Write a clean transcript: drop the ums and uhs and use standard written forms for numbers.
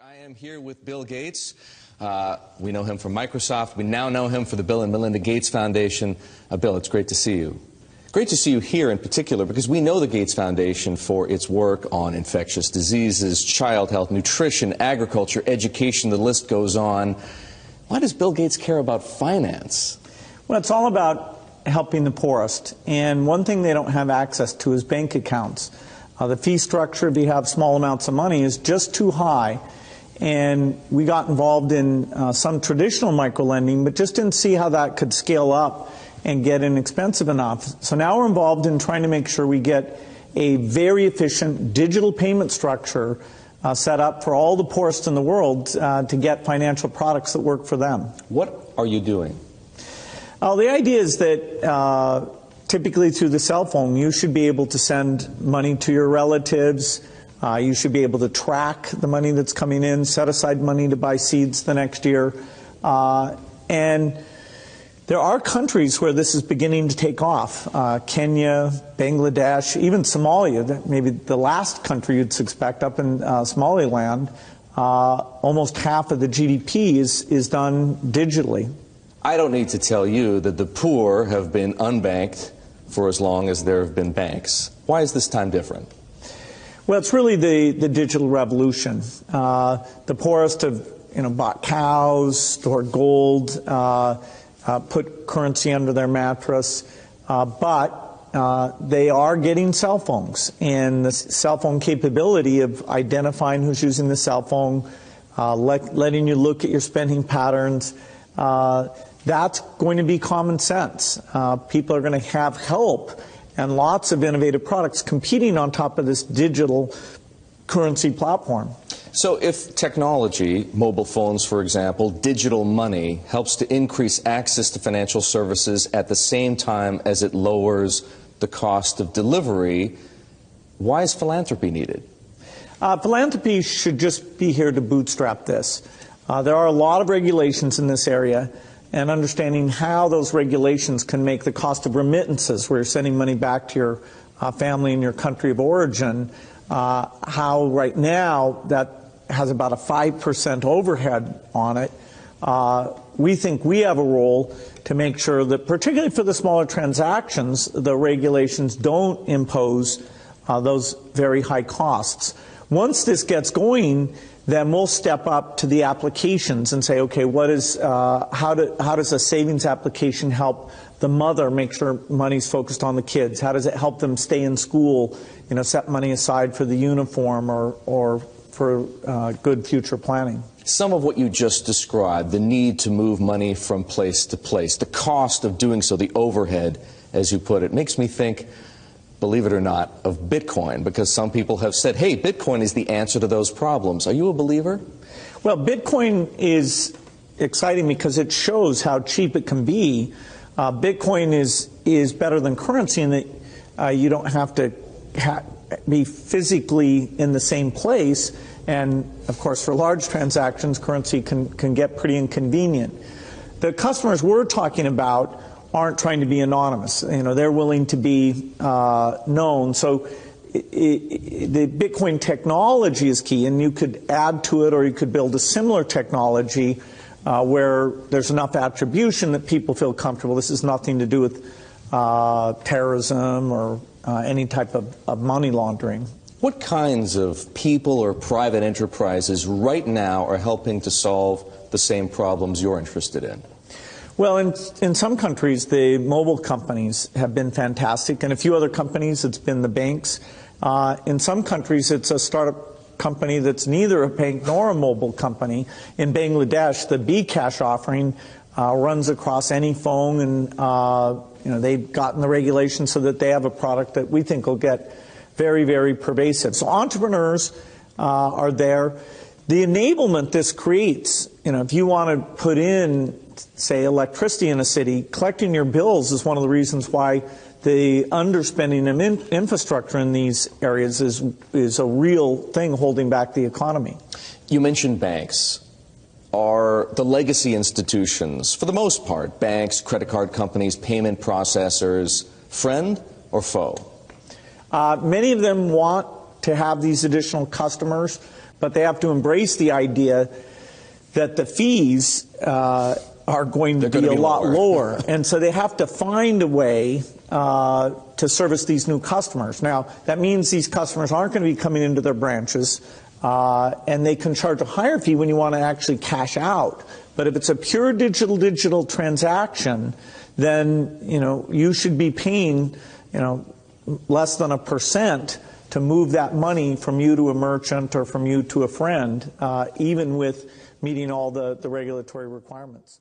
I am here with Bill Gates. We know him from Microsoft. We now know him for the Bill and Melinda Gates Foundation. Bill, it's great to see you. Great to see you here in particular because we know the Gates Foundation for its work on infectious diseases, child health, nutrition, agriculture, education, the list goes on. Why does Bill Gates care about finance? Well, it's all about helping the poorest. And one thing they don't have access to is bank accounts. The fee structure, if you have small amounts of money, is just too high. And we got involved in some traditional microlending, but just didn't see how that could scale up and get inexpensive enough. So now we're involved in trying to make sure we get a very efficient digital payment structure set up for all the poorest in the world to get financial products that work for them. What are you doing? The idea is that typically through the cell phone, you should be able to send money to your relatives. You should be able to track the money that's coming in, set aside money to buy seeds the next year. And there are countries where this is beginning to take off. Kenya, Bangladesh, even Somalia, maybe the last country you'd suspect up in Somaliland, almost half of the GDP is done digitally. I don't need to tell you that the poor have been unbanked for as long as there have been banks. Why is this time different? Well, it's really the digital revolution. The poorest have bought cows, stored gold, put currency under their mattress, but they are getting cell phones. And the cell phone capability of identifying who's using the cell phone, letting you look at your spending patterns, that's going to be common sense. People are going to have help and lots of innovative products competing on top of this digital currency platform. So if technology, mobile phones for example, digital money, helps to increase access to financial services at the same time as it lowers the cost of delivery, why is philanthropy needed? Philanthropy should just be here to bootstrap this. There are a lot of regulations in this area, and understanding how those regulations can make the cost of remittances, where you're sending money back to your family in your country of origin, how right now that has about a 5% overhead on it. We think we have a role to make sure that, particularly for the smaller transactions, the regulations don't impose those very high costs. Once this gets going, then we'll step up to the applications and say, okay, how does a savings application help the mother make sure money's focused on the kids? How does it help them stay in school, set money aside for the uniform or for good future planning? Some of what you just described, the need to move money from place to place, the cost of doing so, the overhead, as you put it, makes me think, believe it or not, of Bitcoin, because some people have said, hey, Bitcoin is the answer to those problems. Are you a believer? Well, Bitcoin is exciting because it shows how cheap it can be. Bitcoin is better than currency in that you don't have to be physically in the same place. And, of course, for large transactions, currency can get pretty inconvenient. The customers we're talking about aren't trying to be anonymous. They're willing to be known. So the Bitcoin technology is key, and you could add to it or you could build a similar technology where there's enough attribution that people feel comfortable. This has nothing to do with terrorism or any type of money laundering. What kinds of people or private enterprises right now are helping to solve the same problems you're interested in? Well, in some countries, the mobile companies have been fantastic. In a few other companies, it's been the banks. In some countries, it's a startup company that's neither a bank nor a mobile company. In Bangladesh, the bKash offering runs across any phone, and they've gotten the regulations so that they have a product that we think will get very, very pervasive. So entrepreneurs are there. The enablement this creates, if you want to put in, say, electricity in a city, collecting your bills is one of the reasons why the underspending of infrastructure in these areas is a real thing holding back the economy. You mentioned banks. Are the legacy institutions, for the most part, banks, credit card companies, payment processors, friend or foe? Many of them want to have these additional customers, but they have to embrace the idea that the fees are going to be a lot lower. And so they have to find a way to service these new customers. Now, that means these customers aren't going to be coming into their branches, and they can charge a higher fee when you want to actually cash out. But if it's a pure digital transaction, then, you know, you should be paying, you know, less than 1% to move that money from you to a merchant or from you to a friend, even with meeting all the regulatory requirements.